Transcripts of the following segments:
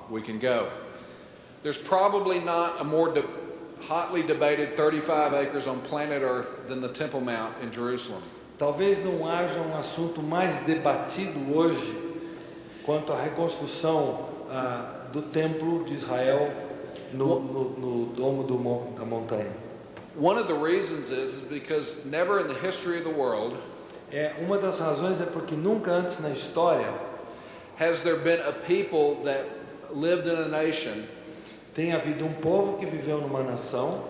we can go. There's probably not a more hotly debated 35 acres on planet Earth than the Temple Mount in Jerusalem. Talvez não haja um assunto mais debatido hoje quanto à reconstrução do Templo de Israel no domo da montanha. One of the reasons is because never in the history of the world Uma das razões é porque nunca antes na história has there been a people that lived in a nation tem havido um povo que viveu numa nação,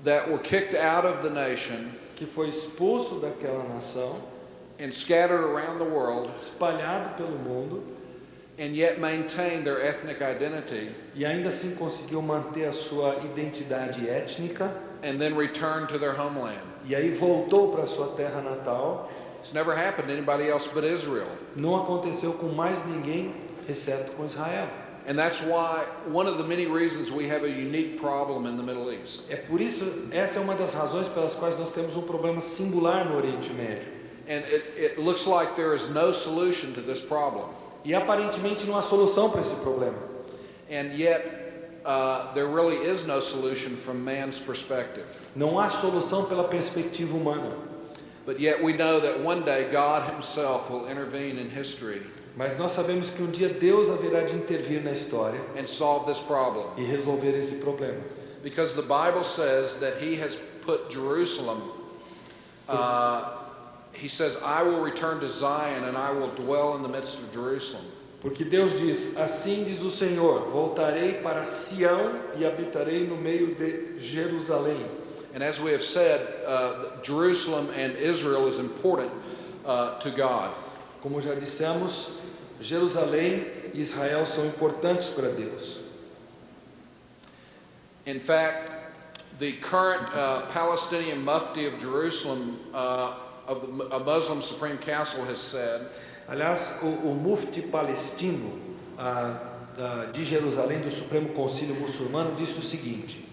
that were kicked out of the nation que foi expulso daquela nação, and scattered around the world, espalhado pelo mundo, and yet maintained their ethnic identity, e ainda assim conseguiu manter a sua identidade étnica, and then returned to their homeland. e aí voltou para sua terra natal. It's never happened to anybody else but Israel. Não aconteceu com mais ninguém, exceto com Israel. And that's why one of the many reasons we have a unique problem in the Middle East. É por isso, essa é uma das razões pelas quais nós temos um problema singular no Oriente Médio. And it looks like there is no solution to this problem. E aparentemente não há solução para esse problema. And yet there really is no solution from man's perspective. Não há solução pela perspectiva humana. But yet we know that one day God himself will intervene in history Mas nós sabemos que um dia Deus haverá de intervir na história and solve this problem. e resolver esse problema. Because the Bible says that he has put Jerusalem, he says, I will return to Zion and I will dwell in the midst of Jerusalem. Porque Deus diz, assim diz o Senhor, voltarei para Sião e habitarei no meio de Jerusalém. And as we have said, Jerusalem and Israel is important to God. Como já dissemos, Jerusalém e Israel são importantes para Deus. In fact, the current Palestinian Mufti of Jerusalem, of a Muslim Supreme Council, has said, Aliás, o mufti palestino de Jerusalém, do Supremo Concílio Muçulmano, disse o seguinte: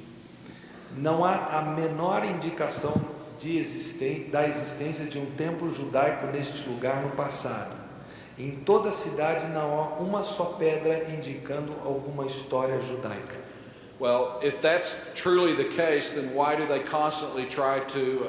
não há a menor indicação da existência de um templo judaico neste lugar no passado. Em toda a cidade não há uma só pedra indicando alguma história judaica. Well, if that's truly the case, then why do they constantly try to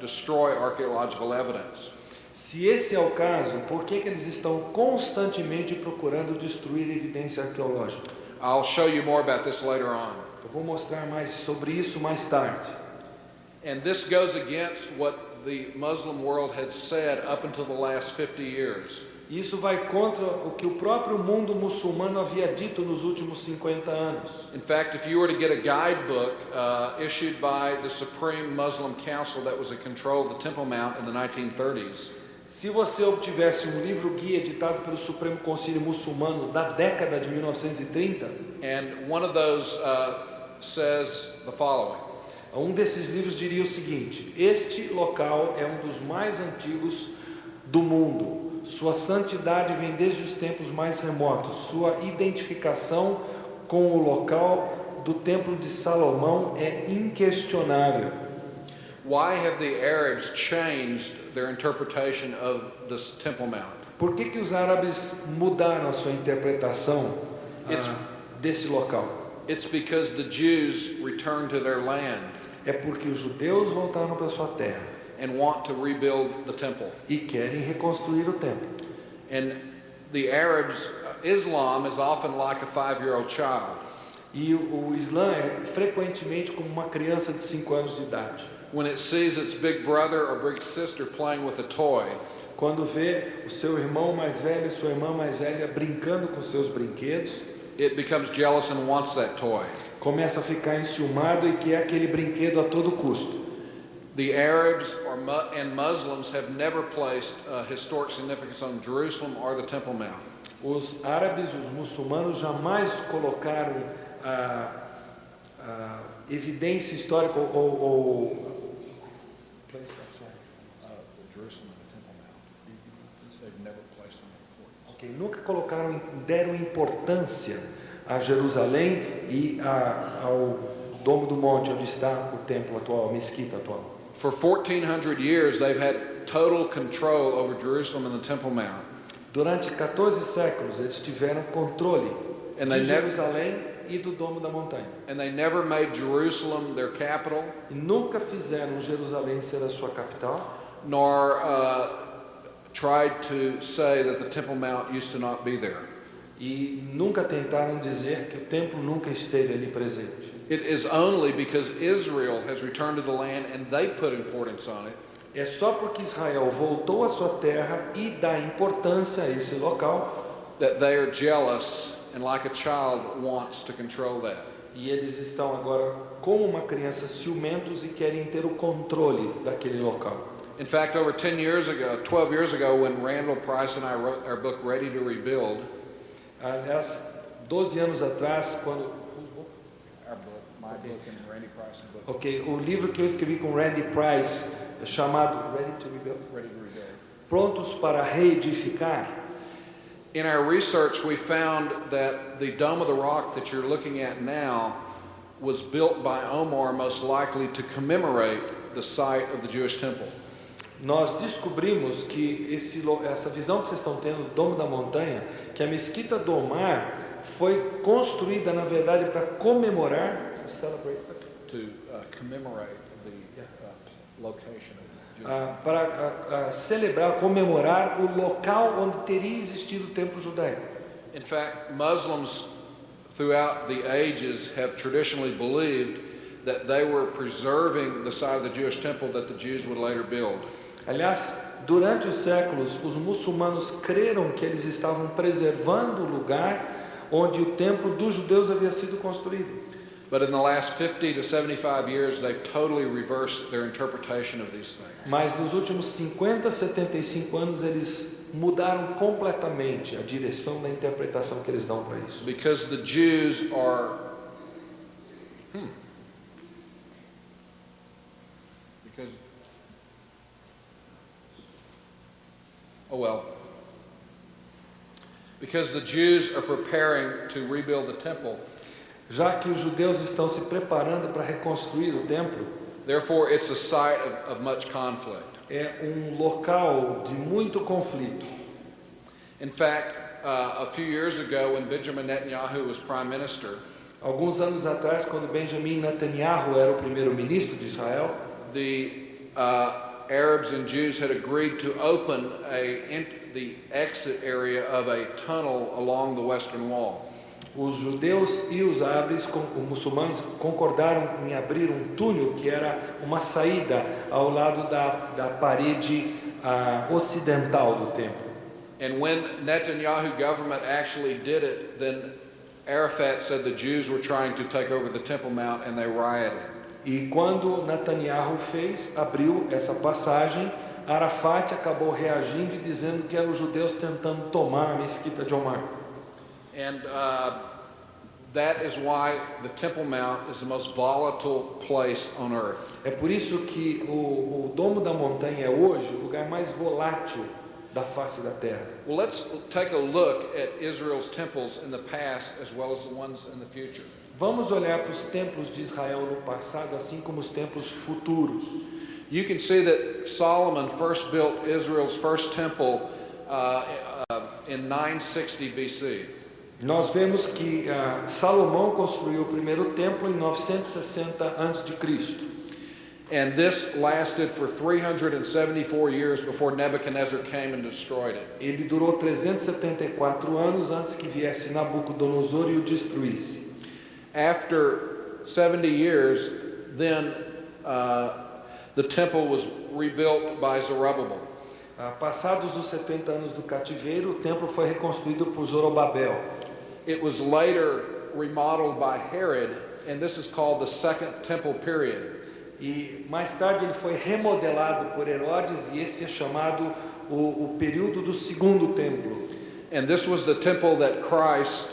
destroy archaeological evidence? Se esse é o caso, por que eles estão constantemente procurando destruir evidência arqueológica? I'll show you more about this later on. Eu vou mostrar mais sobre isso mais tarde. And this goes against what the Muslim world had said up until the last 50 years. Isso vai contra o que o próprio mundo muçulmano havia dito nos últimos 50 anos. In fact, if you were to get a guidebook issued by the Supreme Muslim Council that was in control of the Temple Mount in the 1930s, se você obtivesse um livro guia editado pelo Supremo Concílio Muçulmano da década de 1930, and one of those says the following: um desses livros diria o seguinte: este local é um dos mais antigos do mundo. Sua santidade vem desde os tempos mais remotos. Sua identificação com o local do Templo de Salomão é inquestionável. Why have the Arabs changed their interpretation of this Temple Mount? Por que os árabes mudaram a sua interpretação desse local? It's because the Jews returned to their land. É porque os judeus voltaram para sua terra. And want to rebuild the temple. E querem reconstruir o templo. And the Arabs, Islam is often like a 5-year-old child. E o Islã é frequentemente como uma criança de 5 anos de idade. When it sees its big brother or big sister playing with a toy, quando vê o seu irmão mais velho e sua irmã mais velha brincando com seus brinquedos, it becomes jealous and wants that toy. Começa a ficar enciumado e quer aquele brinquedo a todo custo. The Arabs and Muslims have never placed historic significance on Jerusalem or the Temple Mount. Os árabes, os muçulmanos jamais colocaram evidência histórica nunca deram importância a Jerusalém e ao domo do monte onde está o templo atual, a mesquita atual. For 1400 years they've had total control over Jerusalem and the Temple Mount. Durante 14 séculos eles tiveram controle And de they never, Jerusalém e do Domo da Montanha. and they never made Jerusalem their capital, E nunca fizeram Jerusalém ser a sua capital, nor tried to say that the Temple Mount used to not be there. e nunca tentaram dizer que o templo nunca esteve ali presente. It is only because Israel has returned to the land and they put importance on it É só porque Israel voltou à sua terra e dá importância a esse local, that they are jealous and like a child wants to control that. e eles estão agora como uma criança ciumentos e querem ter o controle daquele local. In fact, over 10 years ago, 12 years ago, when Randall Price and I wrote our book Ready to Rebuild, Aliás, 12 anos atrás, quando our book, my book and Randy Price's book, ok, o livro que eu escrevi com Randy Price, chamado Ready to Rebuild, Ready to Rebuild. Prontos para Reedificar, In our research, we found that the Dome of the Rock that you're looking at now was built by Omar most likely to commemorate the site of the Jewish temple. nós descobrimos que essa visão que vocês estão tendo do Domo da Montanha, que a Mesquita do Omar foi construída, na verdade, para comemorar, To commemorate the location of the Jewish para celebrar, comemorar o local onde teria existido o templo judaico. In fact, Muslims throughout the ages have traditionally believed that they were preserving the site of the Jewish temple that the Jews would later build. Aliás, durante os séculos, os muçulmanos creram que eles estavam preservando o lugar onde o templo dos judeus havia sido construído. But in the last 50 to 75 years, they've totally reversed their interpretation of these things. Mas nos últimos 50, 75 anos, eles mudaram completamente a direção da interpretação que eles dão para isso. Because the Jews are... Because... Oh well. Because the Jews are preparing to rebuild the temple, Já que os judeus estão se preparando para reconstruir o templo, therefore it's a site of much conflict. é local de muito conflito. In fact, a few years ago when Benjamin Netanyahu was prime minister, Alguns anos atrás, quando Benjamin Netanyahu era o primeiro-ministro de Israel, the Arabs and Jews had agreed to open the exit area of a tunnel along the western wall. os judeus e os árabes, os muçulmanos, concordaram em abrir um túnel que era uma saída ao lado da parede ocidental do templo. And when Netanyahu government actually did it, then Arafat said the Jews were trying to take over the Temple Mount and they rioted. E quando Netanyahu abriu essa passagem, Arafat acabou reagindo e dizendo que eram os judeus tentando tomar a mesquita de Omar. And that is why the Temple Mount is the most volatile place on earth. É por isso que o Domo da Montanha é hoje o lugar mais volátil da face da terra. Well, let's take a look at Israel's temples in the past as well as the ones in the future. Vamos olhar para os templos de Israel no passado, assim como os templos futuros. You can see that Solomon first built Israel's first temple in 960 BC. Nós vemos que Salomão construiu o primeiro templo em 960 a.C. And this lasted for 374 years before Nebuchadnezzar came and destroyed it. Ele durou 374 anos antes que viesse Nabucodonosor e o destruísse. After 70 years, then the temple was rebuilt by Zerubbabel. Passados os 70 anos do cativeiro, o templo foi reconstruído por Zorobabel. It was later remodeled by Herod, and this is called the Second Temple period. E mais tarde ele foi remodelado por Herodes e esse é chamado o período do segundo templo. And this was the temple that Christ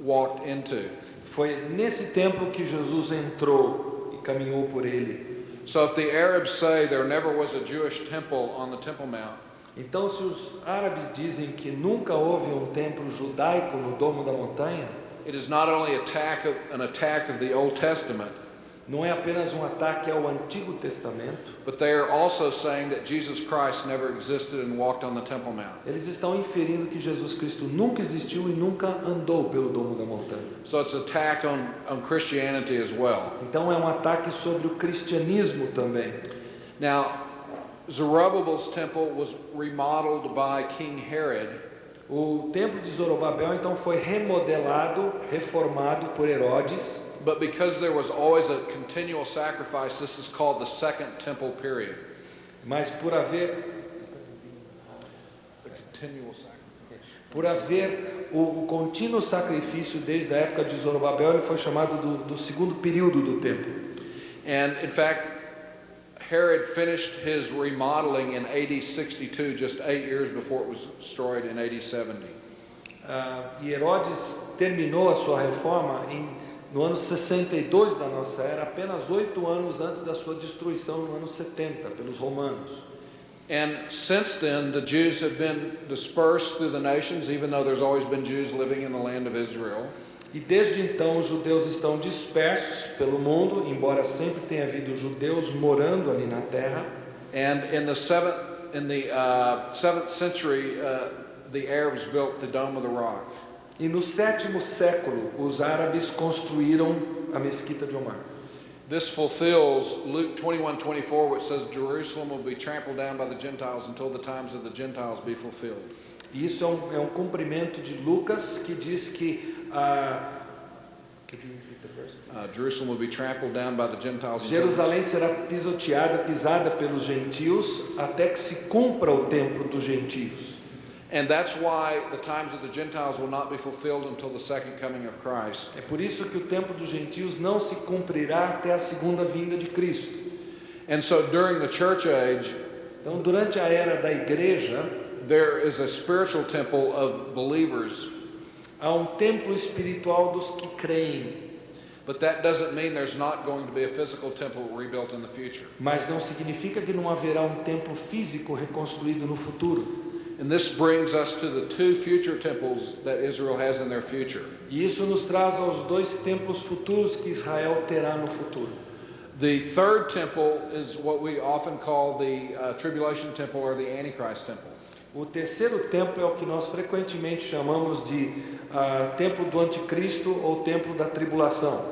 walked into. Foi nesse templo que Jesus entrou e caminhou por ele. So if the Arabs say there never was a Jewish temple on the Temple Mount, Então, se os árabes dizem que nunca houve um templo judaico no Domo da Montanha, it is not only an attack of the Old Testament, não é apenas um ataque ao Antigo Testamento. but they are also saying that Jesus Christ never existed and walked on the Temple Mount. Eles estão inferindo que Jesus Cristo nunca existiu e nunca andou pelo domo da montanha. So it's an attack on Christianity as well. Então é um ataque sobre o cristianismo também. Now, Zerubbabel's temple was remodeled by King Herod, O templo de Zorobabel então foi remodelado, reformado por Herodes, but because there was always a continual sacrifice, this is called the Second Temple period. mas por haver The continual sacrifice. Por haver o contínuo sacrifício desde a época de Zorobabel, ele foi chamado do segundo período do templo. And in fact, Herod finished his remodeling in AD 62, just 8 years before it was destroyed in AD 70. E Herodes terminou a sua reforma no ano 62 da nossa era, apenas 8 anos antes da sua destruição no ano 70 pelos romanos. And since then, the Jews have been dispersed through the nations, even though there's always been Jews living in the land of Israel. E desde então os judeus estão dispersos pelo mundo, embora sempre tenha havido judeus morando ali na terra. And in the seventh century, the Arabs built the Dome of the Rock. E no 7º século, os árabes construíram a mesquita de Omar. This fulfills Luke 21:24, which says Jerusalem will be trampled down by the Gentiles until the times of the Gentiles be fulfilled. E isso é um cumprimento de Lucas que diz que Jerusalem will be trampled down by the Gentiles. Jerusalém será pisada pelos gentios até que se cumpra o tempo dos gentios. And that's why the times of the Gentiles will not be fulfilled until the second coming of Christ. É por isso que o tempo dos gentios não se cumprirá até a segunda vinda de Cristo. And so during the church age, Então, durante a era da igreja, there is a spiritual temple of believers, há um templo espiritual dos que creem, but that doesn't mean there's not going to be a physical temple rebuilt in the future. mas não significa que não haverá um templo físico reconstruído no futuro. And this brings us to the two future temples that Israel has in their future. E isso nos traz aos 2 templos futuros que Israel terá no futuro. The third temple is what we often call the tribulation temple or the Antichrist temple. O terceiro templo é o que nós frequentemente chamamos de templo do anticristo ou templo da tribulação.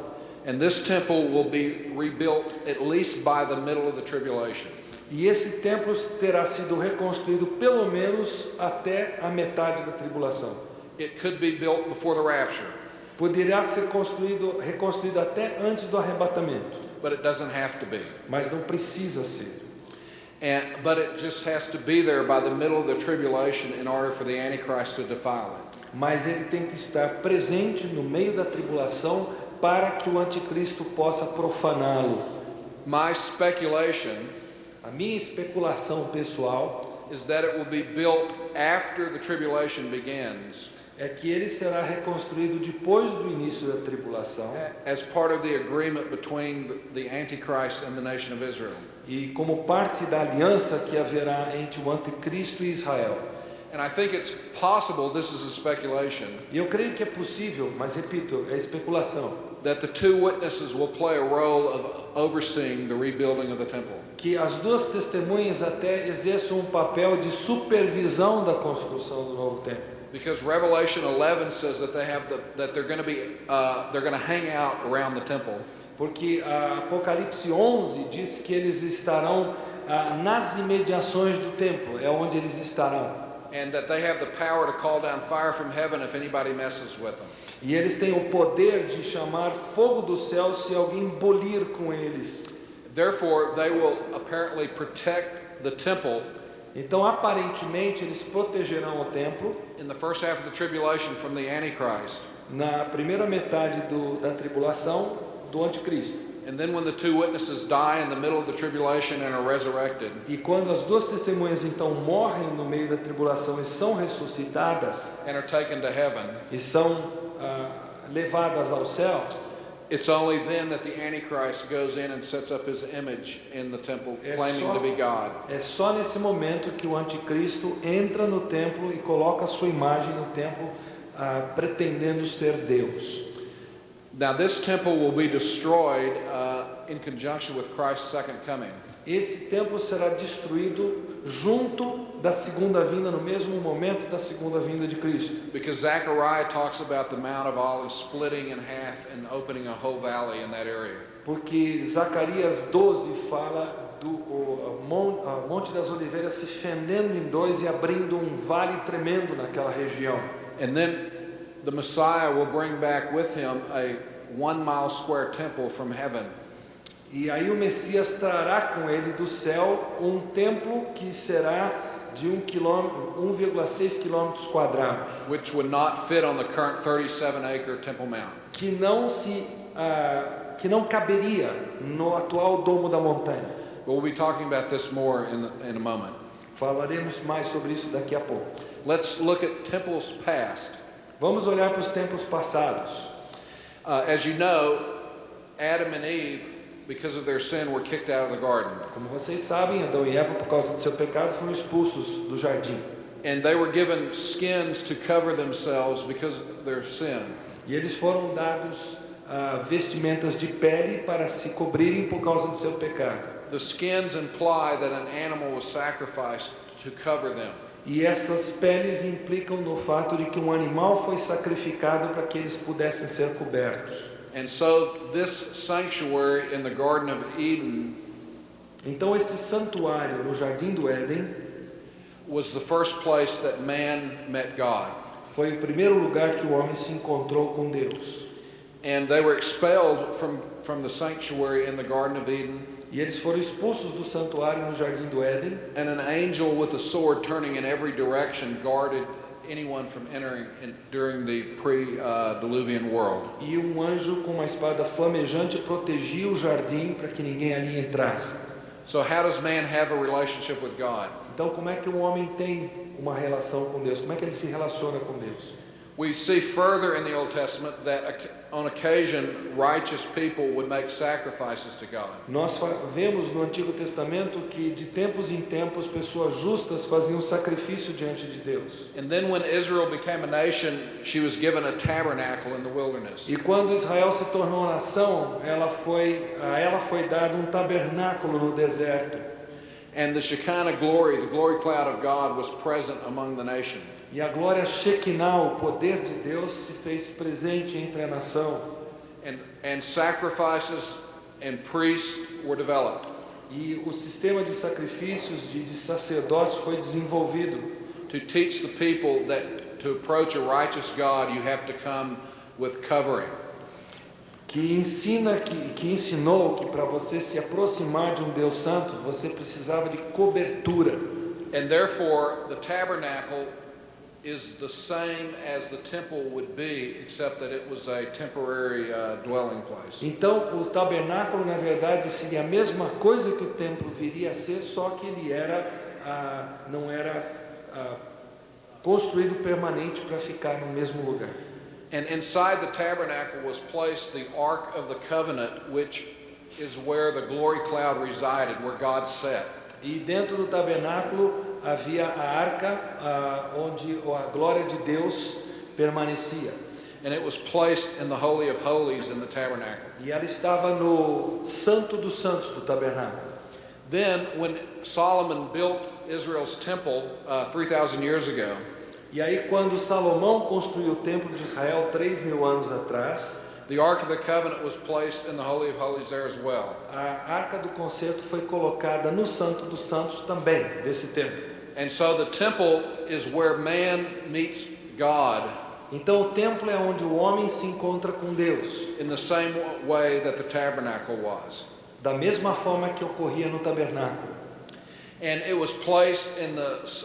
And this temple will be rebuilt at least by the middle of the tribulation. E esse templo terá sido reconstruído pelo menos até a metade da tribulação. It could be built before the rapture, Poderá ser reconstruído até antes do arrebatamento, but it doesn't have to be. mas não precisa ser. But it just has to be there by the middle of the tribulation in order for the Antichrist to defile it. Mas ele tem que estar presente no meio da tribulação para que o anticristo possa profaná-lo. My speculation A minha especulação pessoal is that it will be built after the tribulation begins, é que ele será reconstruído depois do início da tribulação as part of the agreement between the Antichrist and the nation of Israel. e como parte da aliança que haverá entre o anticristo e Israel. And I think it's possible, this is a speculation, E eu creio que é possível, mas repito, é especulação, that the two witnesses will play a role of overseeing the rebuilding of the temple. que as 2 testemunhas até exerçam um papel de supervisão da construção do novo templo. Because Revelation 11 says that they're going to hang out around the temple. Porque Apocalipse 11 diz que eles estarão nas imediações do templo, é onde eles estarão. And that they have the power to call down fire from heaven if anybody messes with them. E eles têm o poder de chamar fogo do céu se alguém bolir com eles. Therefore, they will apparently protect the temple Então, aparentemente, eles protegerão o templo in the first half of the tribulation from the Antichrist. na primeira metade da tribulação do anticristo. And then when the two witnesses die in the middle of the tribulation and are resurrected, E quando as 2 testemunhas então morrem no meio da tribulação e são ressuscitadas and are taken to heaven, e são levadas ao céu, it's only then that the Antichrist goes in and sets up his image in the temple, claiming to be God. é só nesse momento que o anticristo entra no templo e coloca a sua imagem no templo, pretendendo ser Deus. Now this temple will be destroyed in conjunction with Christ's second coming. Esse templo será destruído junto da segunda vinda, no mesmo momento da segunda vinda de Cristo. Because Zechariah talks about the Mount of Olives splitting in half and opening a whole valley in that area. Porque Zacarias 12 fala do Monte das Oliveiras se fendendo em dois e abrindo um vale tremendo naquela região. And then the Messiah will bring back with him a 1 mile square temple from heaven. E aí o Messias trará com ele do céu um templo que será de 1,6 quilômetros quadrados, Which would not fit on the current 37-acre Temple Mount. que não caberia no atual domo da montanha. We'll be talking about this more in a moment. Falaremos mais sobre isso daqui a pouco. Let's look at temples past. Vamos olhar para os templos passados. As you know, Adam and Eve, because of their sin, were kicked out of the garden. Como vocês sabem, Adão e Eva, por causa do seu pecado, foram expulsos do jardim. And they were given skins to cover themselves because of their sin. E eles foram dados vestimentas de pele para se cobrirem por causa do seu pecado. The skins imply that an animal was sacrificed to cover them. E essas peles implicam no fato de que um animal foi sacrificado para que eles pudessem ser cobertos. And so this sanctuary in the Garden of Eden Então esse santuário no Jardim do Éden was the first place that man met God. foi o primeiro lugar que o homem se encontrou com Deus. And they were expelled from the sanctuary in the Garden of Eden. E eles foram expulsos do santuário no Jardim do Éden. And an angel with a sword turning in every direction guarded anyone from entering during the pre-diluvian world. E um anjo com uma espada flamejante protegia o jardim para que ninguém ali entrasse. So how does man have a relationship with God? Então, como é que um homem tem uma relação com Deus? Como é que ele se relaciona com Deus? We see further in the Old Testament that on occasion righteous people would make sacrifices to God. Nós vemos no Antigo Testamento que de tempos em tempos pessoas justas faziam sacrifício diante de Deus. And then when Israel became a nation, she was given a tabernacle in the wilderness. E quando Israel se tornou nação, a ela foi dado um tabernáculo no deserto. And the Shekinah glory, the glory cloud of God, was present among the nation. E a glória Shekinah, o poder de Deus, se fez presente entre a nação. And sacrifices and priests were developed. E o sistema de sacrifícios de sacerdotes foi desenvolvido. To teach the people that to approach a righteous God, you have to come with covering. Que ensinou que para você se aproximar de um Deus santo, você precisava de cobertura. And therefore, the tabernacle is the same as the temple would be, except that it was a temporary dwelling place. Então, o tabernáculo, na verdade, seria a mesma coisa que o templo viria a ser, só que ele não era construído permanente para ficar no mesmo lugar. And inside the tabernacle was placed the Ark of the Covenant, which is where the glory cloud resided, where God sat. E dentro do tabernáculo havia a arca onde a glória de Deus permanecia. And it was placed in the Holy of Holies in the tabernacle. E ela estava no Santo dos Santos do tabernáculo. Then, when Solomon built Israel's temple 3,000 years ago, E aí, quando Salomão construiu o templo de Israel 3.000 anos atrás, the Ark of the Covenant was placed in the Holy of Holies there as well. a arca do concerto foi colocada no Santo dos Santos também, desse templo. And so the temple is where man meets God Então o templo é onde o homem se encontra com Deus, in the same way that the tabernacle was. da mesma forma que ocorria no tabernáculo. And it was placed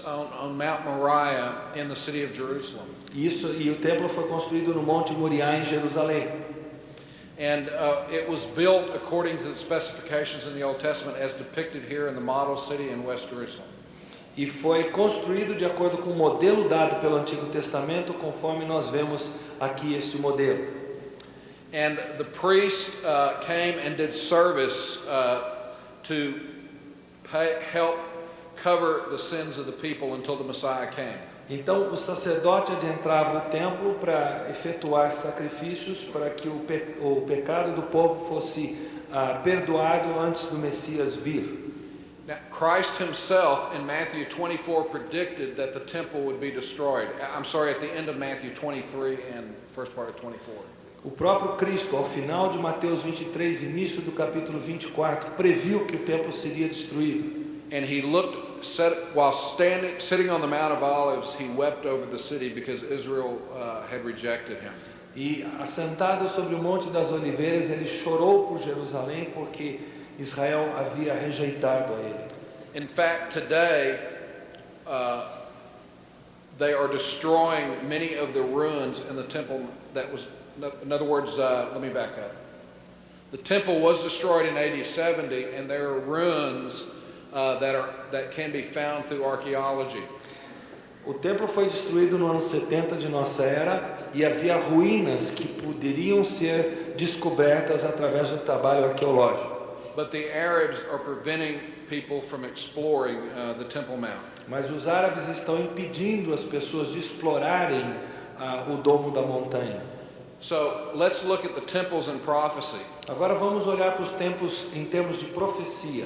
on Mount Moriah in the city of Jerusalem. E o templo foi construído no Monte Moriá em Jerusalém. And it was built according to the specifications in the Old Testament as depicted here in the model city in West Jerusalem. E foi construído de acordo com o modelo dado pelo Antigo Testamento, conforme nós vemos aqui este modelo. And the priest came and did service to help cover the sins of the people until the Messiah came. Então o sacerdote adentrava o templo para efetuar sacrifícios para que o pecado do povo fosse perdoado antes do Messias vir. Now, Christ himself in Matthew 24 predicted that the temple would be destroyed. I'm sorry, at the end of Matthew 23 and first part of 24. O próprio Cristo, ao final de Mateus 23, início do capítulo 24, previu que o templo seria destruído. And he looked, while sitting on the Mount of Olives, he wept over the city because Israel had rejected him. E assentado sobre o Monte das Oliveiras, ele chorou por Jerusalém porque Israel havia rejeitado a ele. In fact, today, they are destroying many of the ruins in the temple that was, in other words, let me back up. The temple was destroyed in AD 70, and there are ruins that can be found through archaeology. O templo foi destruído no ano 70 de nossa era e havia ruínas que poderiam ser descobertas através do trabalho arqueológico. But the Arabs are preventing people from exploring the Temple Mount. Mas os árabes estão impedindo as pessoas de explorarem o domo da montanha. So let's look at the temples in prophecy. Agora vamos olhar para os templos em termos de profecia.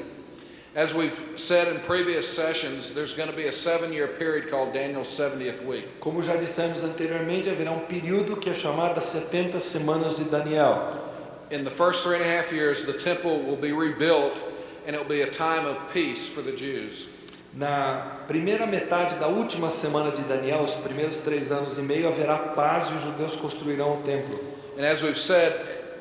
As we've said in previous sessions, there's going to be a 7-year period called Daniel's 70th week. Como já dissemos anteriormente, haverá um período que é chamado as 70 semanas de Daniel. In the first 3.5 years, the temple will be rebuilt, and it will be a time of peace for the Jews. Na primeira metade da última semana de Daniel, os primeiros 3 anos e meio, haverá paz e os judeus construirão o templo. And as we've said,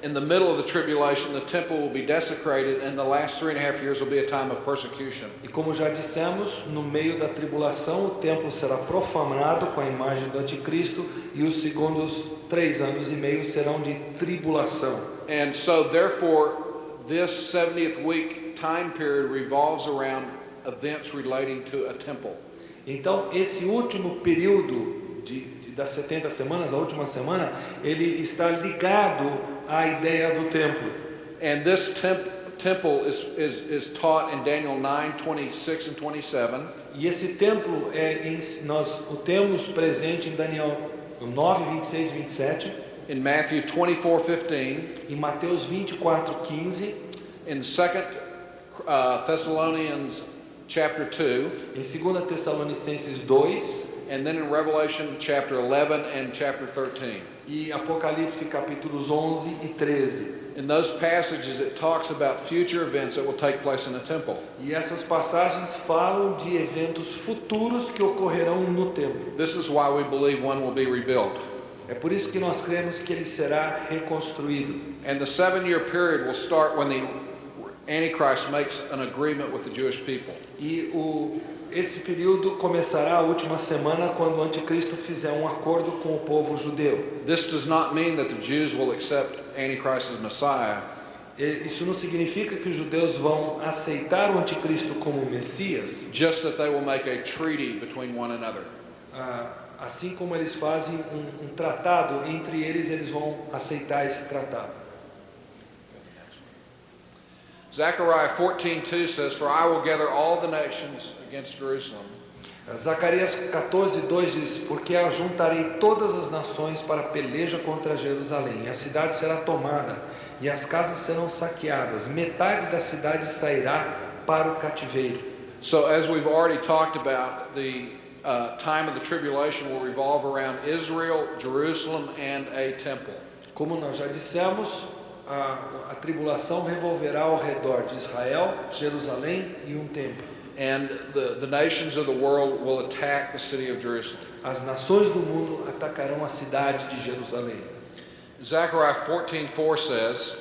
in the middle of the tribulation, the temple will be desecrated, and the last 3.5 years will be a time of persecution. E como já dissemos, no meio da tribulação, o templo será profanado com a imagem do anticristo e os segundos 3 anos e meio serão de tribulação. And so, therefore, this 70th week time period revolves around events relating to a temple. Então, esse último período das 70 semanas, a última semana, ele está ligado à ideia do templo. And this temple is taught in Daniel 9:26 and 27. E esse templo nós o temos presente em Daniel 9, 26 e 27. In Matthew 24:15. Em Mateus 24:15. In 2 Thessalonians chapter 2. Em 2 Tessalonicenses 2. And then in Revelation chapter 11 and chapter 13. E Apocalipse capítulos 11 e 13. In those passages it talks about future events that will take place in the temple. E essas passagens falam de eventos futuros que ocorrerão no templo. This is why we believe one will be rebuilt. É por isso que nós cremos que ele será reconstruído. And the 7-year period will start when the Antichrist makes an agreement with the Jewish people. E esse período começará a última semana quando o anticristo fizer um acordo com o povo judeu. This does not mean that the Jews will accept Antichrist as Messiah. Isso não significa que os judeus vão aceitar o anticristo como Messias. Just that they will make a treaty between one another. Assim como eles fazem um tratado entre eles, eles vão aceitar esse tratado. Zechariah 14:2 says, "For I will gather all the nations against Jerusalem." Zacarias 14:2 diz: porque ajuntarei todas as nações para a peleja contra Jerusalém. A cidade será tomada e as casas serão saqueadas. Metade da cidade sairá para o cativeiro. So as we've already talked about, the time of the tribulation will revolve around Israel, Jerusalem, and a temple. Como nós já dissemos, a tribulação revolverá ao redor de Israel, Jerusalém e um templo. And the nations of the world will attack the city of Jerusalem. As nações do mundo atacarão a cidade de Jerusalém. Zechariah 14:4 says,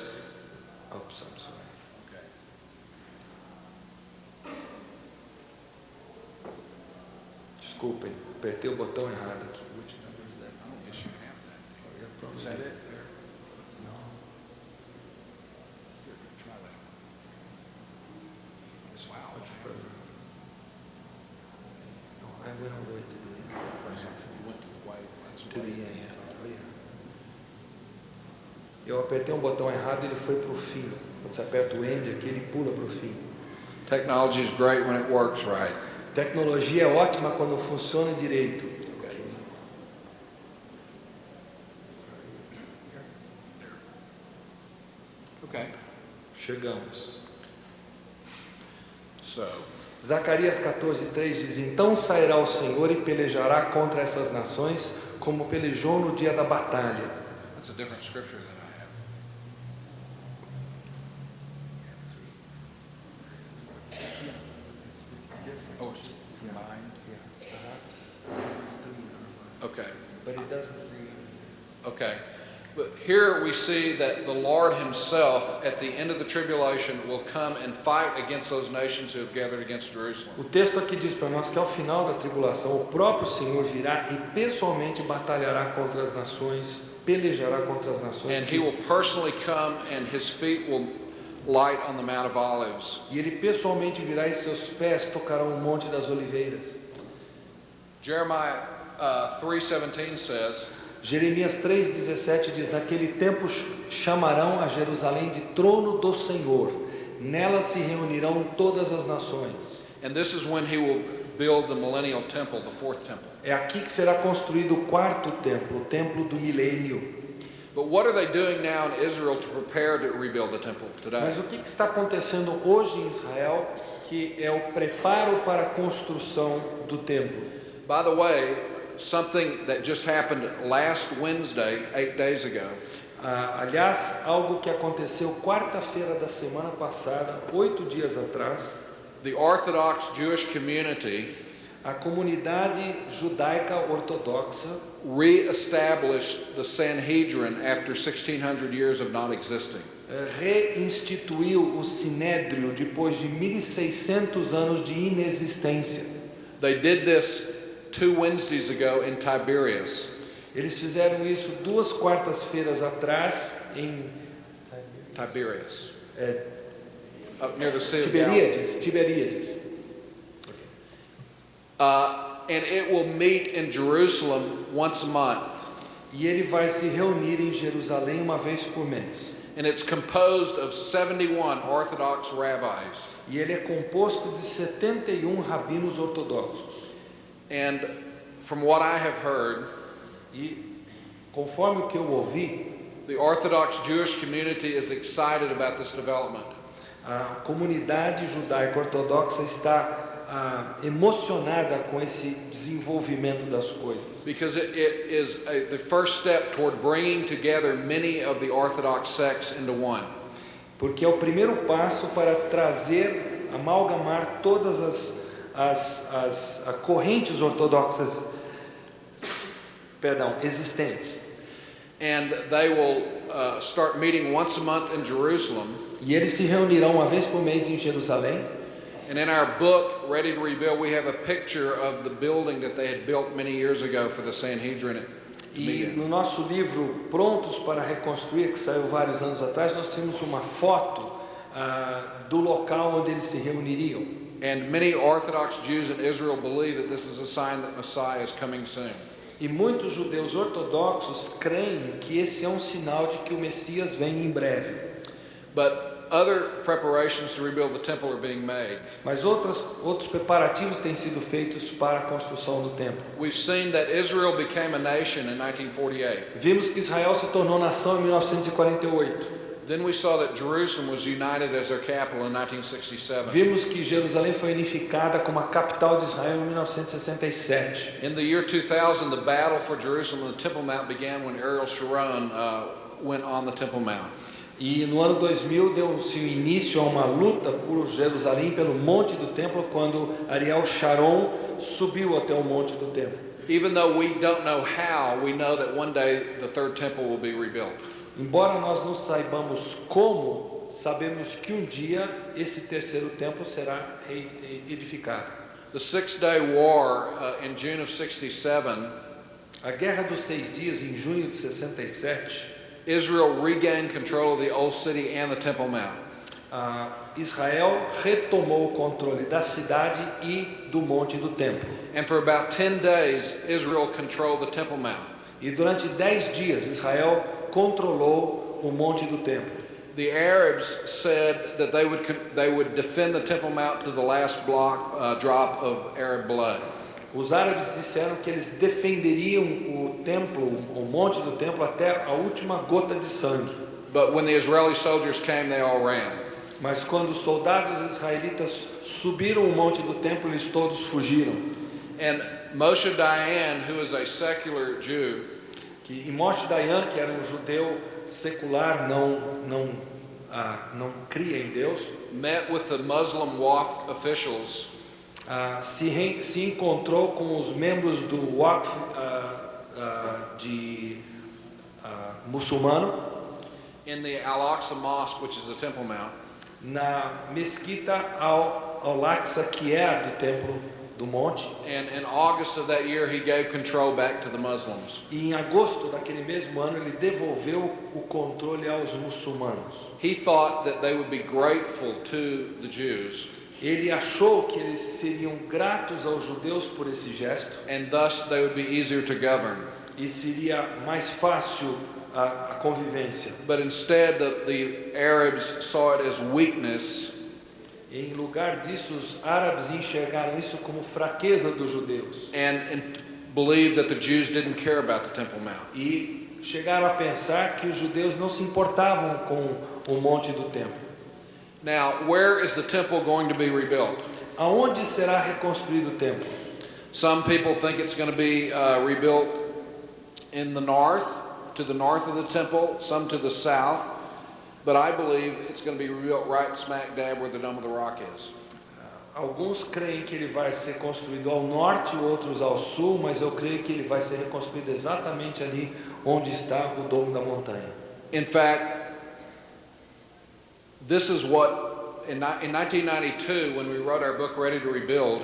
Desculpem, apertei o botão errado aqui. Is that it? Eu apertei um botão errado e ele foi para o fim. Quando você aperta o end aqui, ele pula para o fim. Technology is great when it works right. Tecnologia é ótima quando funciona direito. Okay. Chegamos. So, Zacarias 14:3 diz: Então sairá o Senhor e pelejará contra essas nações, como pelejou no dia da batalha. that's a different scripture than I have. Oh, it's combined? Okay. But it doesn't say. Okay. But here we see that the Lord himself, at the end of the tribulation, will come and fight against those nations who have gathered against Jerusalem. O texto aqui diz para nós que ao final da tribulação o próprio Senhor virá e pessoalmente batalhará contra as nações, pelejará contra as nações. And he will personally come and his feet will light on the Mount of Olives. E ele pessoalmente virá e seus pés tocarão o Monte das Oliveiras. Jeremiah 3:17 says, Jeremias 3,17 diz: Naquele tempo chamarão a Jerusalém de trono do Senhor, nela se reunirão todas as nações. and this is when he will build the millennial temple, the fourth temple. É aqui que será construído o quarto templo, o templo do milênio. But what are they doing now in Israel to prepare to rebuild the temple today? Mas o que está acontecendo hoje em Israel, que é o preparo para a construção do templo? By the way, something that just happened last Wednesday, 8 days ago, Aliás, algo que aconteceu quarta-feira da semana passada, 8 dias atrás, the Orthodox Jewish community a comunidade judaica ortodoxa re-established the Sanhedrin after 1600 years of not existing. reinstituiu o Sinédrio depois de 1600 anos de inexistência. They did this 2 Wednesdays ago in Tiberias. Eles fizeram isso 2 quartas-feiras atrás em Tiberias. Up near the Sea of Tiberíades. Tiberíades. And it will meet in Jerusalem once a month. E ele vai se reunir em Jerusalém uma vez por mês. And it's composed of 71 Orthodox rabbis. E ele é composto de 71 rabinos ortodoxos. And from what I have heard, E conforme o que eu ouvi, the Orthodox Jewish community is excited about this development. a comunidade judaica ortodoxa está emocionada com esse desenvolvimento das coisas. Because it is the first step toward bringing together many of the Orthodox sects into one. Porque é o primeiro passo para trazer, amalgamar todas as correntes ortodoxas, existentes. And they will start meeting once a month in Jerusalem. E eles se reunirão uma vez por mês em Jerusalém. And in our book, Ready to Rebuild, we have a picture of the building that they had built many years ago for the Sanhedrin. E no nosso livro Prontos para Reconstruir, que saiu vários anos atrás, nós temos uma foto do local onde eles se reuniriam. And many Orthodox Jews in Israel believe that this is a sign that Messiah is coming soon. E muitos judeus ortodoxos creem que esse é um sinal de que o Messias vem em breve. But other preparations to rebuild the temple are being made. Mas outros preparativos têm sido feitos para a construção do templo. We've seen that Israel became a nation in 1948. Vimos que Israel se tornou nação em 1948. Then we saw that Jerusalem was united as their capital in 1967. Vimos que Jerusalém foi unificada como a capital de Israel em 1967. In the year 2000, the battle for Jerusalem and the Temple Mount began when Ariel Sharon went on the Temple Mount. E no ano 2000 deu-se início a uma luta por Jerusalém pelo Monte do Templo, quando Ariel Sharon subiu até o Monte do Templo. Even though we don't know how, we know that one day the third temple will be rebuilt. Embora nós não saibamos como, sabemos que um dia esse terceiro templo será edificado. The Six-Day War in June of 67, A Guerra dos 6 Dias em junho de 67, Israel regained control of the old city and the Temple Mount. Israel retomou o controle da cidade e do Monte do Templo. And for about 10 days, Israel controlled the Temple Mount. E durante 10 dias Israel controlou o Monte do Templo. The Arabs said that they would defend the Temple Mount to the last drop of Arab blood. Os árabes disseram que eles defenderiam o templo, o Monte do Templo, até a última gota de sangue. But when the Israeli soldiers came, they all ran. Mas quando os soldados israelitas subiram o monte do templo, eles todos fugiram. And Moshe Dayan, who is a secular Jew, E Moshe Dayan, que era um judeu secular, não cria em Deus, met with the Muslim Waqf officials se encontrou com os membros do Waqf muçulmano in the Al-Aqsa Mosque, which is the Temple Mount. na mesquita Al-Aqsa, que é a do templo do monte. And in August of that year, he gave control back to the Muslims. E em agosto daquele mesmo ano ele devolveu o controle aos muçulmanos. He thought that they would be grateful to the Jews, Ele achou que eles seriam gratos aos judeus por esse gesto and thus they would be easier to govern. e seria mais fácil a convivência. But instead, the Arabs saw it as weakness, Em lugar disso, os árabes enxergaram isso como fraqueza dos judeus and believed that the Jews didn't care about the Temple Mount. e chegaram a pensar que os judeus não se importavam com o monte do templo. Now, where is the temple going to be rebuilt? Aonde será reconstruído o templo? Some people think it's going to be rebuilt in the north, to the north of the temple, some to the south, but I believe it's going to be rebuilt right smack dab where the Dome of the Rock is. Alguns creem que ele vai ser construído ao norte, outros ao sul, mas eu creio que ele vai ser reconstruído exatamente ali onde está o domo da montanha. In fact, this is what, in 1992, when we wrote our book Ready to Rebuild,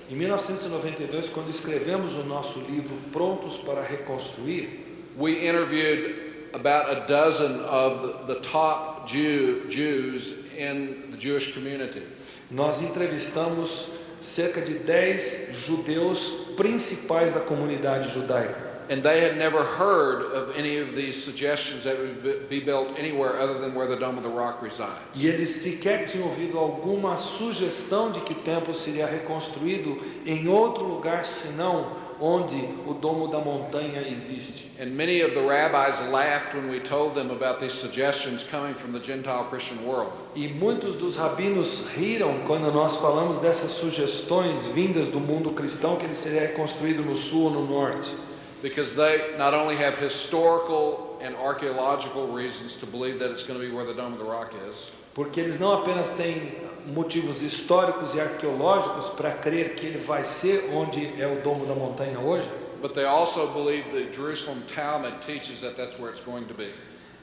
Em 1992, quando escrevemos o nosso livro Prontos para Reconstruir, we interviewed about a dozen of the top Jews in the Jewish community. nós entrevistamos cerca de 10 judeus principais da comunidade judaica. And they had never heard of any of these suggestions that would be built anywhere other than where the Dome of the Rock resides. E eles sequer tinham ouvido alguma sugestão de que o templo seria reconstruído em outro lugar senão onde o domo da montanha existe. And many of the rabbis laughed when we told them about these suggestions coming from the Gentile Christian world. E muitos dos rabinos riram quando nós falamos dessas sugestões vindas do mundo cristão que ele seria reconstruído no sul ou no norte. Because they not only have historical and archaeological reasons to believe that it's going to be where the Dome of the Rock is, Porque eles não apenas têm motivos históricos e arqueológicos para crer que ele vai ser onde é o domo da montanha hoje, but they also believe the Jerusalem Talmud teaches that that's where it's going to be.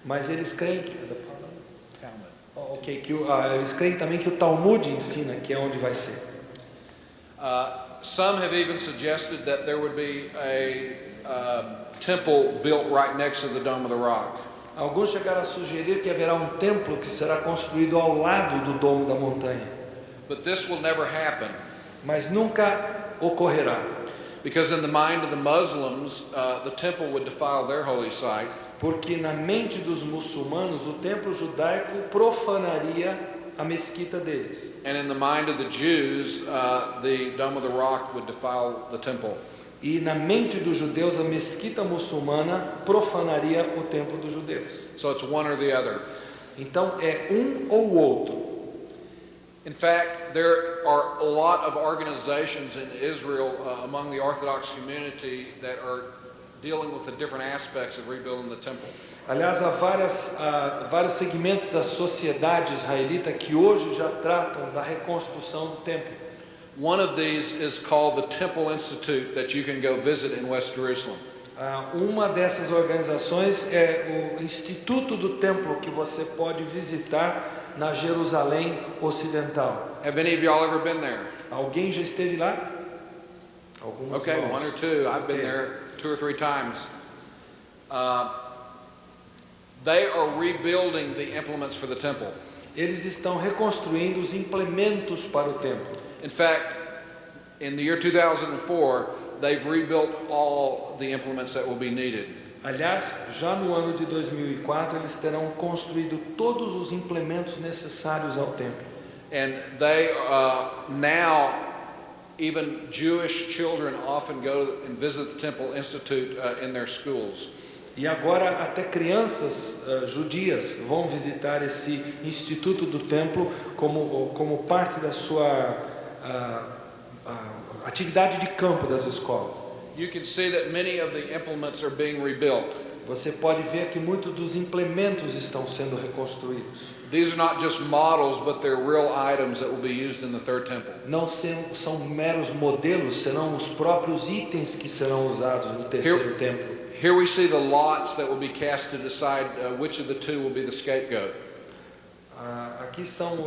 mas eles creem que, Talmud. eles creem também que o Talmud ensina que é onde vai ser. Some have even suggested that there would be a temple built right next to the Dome of the Rock. Alguns chegaram a sugerir que haverá um templo que será construído ao lado do domo da montanha, But this will never happen mas nunca ocorrerá, because in the mind of the Muslims, the temple would defile their holy site, porque na mente dos muçulmanos o templo judaico profanaria a mesquita deles. and in the mind of the Jews, the Dome of the Rock would defile the temple. E na mente dos judeus, a mesquita muçulmana profanaria o templo dos judeus. So it's one or the other. Então é um ou outro. In fact, there are a lot of organizations in Israel among the Orthodox community that are dealing with the different aspects of rebuilding the temple. Aliás, há vários segmentos da sociedade israelita que hoje já tratam da reconstrução do templo. One of these is called the Temple Institute that you can go visit in West Jerusalem. Uma dessas organizações é o Instituto do Templo, que você pode visitar na Jerusalém Ocidental. Have any of y'all ever been there? Alguém já esteve lá? Alguns Okay, irmãos. one or two. I've been Okay. there 2 or 3 times. They are rebuilding the implements for the temple. Eles estão reconstruindo os implementos para o templo. In fact, in the year 2004, they've rebuilt all the implements that will be needed. Aliás, já no ano de 2004, eles terão construído todos os implementos necessários ao templo. And they now, even Jewish children often go and visit the Temple Institute in their schools. E agora até crianças judias vão visitar esse Instituto do Templo como parte da sua atividade de campo das escolas. You can see that many of the implements are being rebuilt. Você pode ver que muitos dos implementos estão sendo reconstruídos. These are not just models, but they're real items that will be used in the third temple. Não são meros modelos, serão os próprios itens que serão usados no terceiro templo. Here we see the lots that will be cast to decide which of the two will be the scapegoat. Aqui são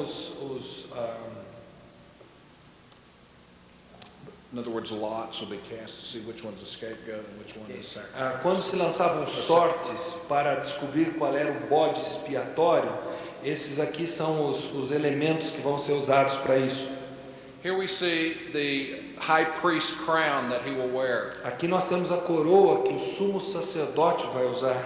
In other words, lots will be cast to see which one's the scapegoat and which one is the sacrifice. quando se lançavam sortes para descobrir qual era o bode expiatório, esses aqui são os elementos que vão ser usados para isso. Here we see the high priest crown that he will wear. Aqui nós temos a coroa que o sumo sacerdote vai usar.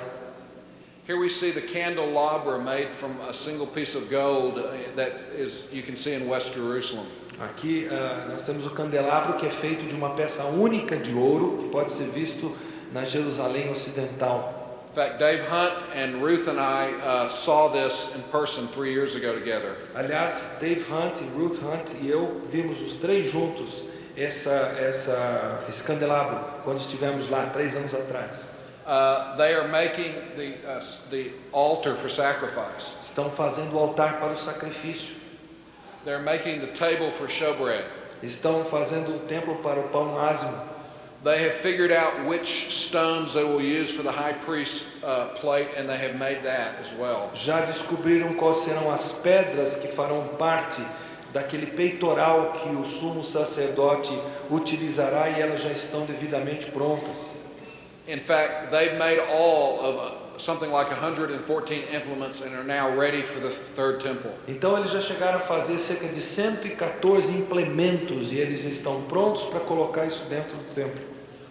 Here we see the candelabra made from a single piece of gold that is you can see in West Jerusalem. Aqui nós temos o candelabro que é feito de uma peça única de ouro que pode ser visto na Jerusalém Ocidental. In fact, Dave Hunt and Ruth and I saw this in person 3 years ago together. Aliás, Dave Hunt, Ruth Hunt e eu vimos os três juntos esse candelabro quando estivemos lá 3 anos atrás. They are making the altar for sacrifice. Estão fazendo o altar para o sacrifício. They're making the table for showbread. Estão fazendo o templo para o pão ázimo. They have figured out which stones they will use for the high priest's plate, and they have made that as well. Já descobriram quais serão as pedras que farão parte daquele peitoral que o sumo sacerdote utilizará e elas já estão devidamente prontas. In fact, they've made all of something like 114 implements and are now ready for the third temple. Então eles já chegaram a fazer cerca de 114 implementos e eles estão prontos para colocar isso dentro do templo.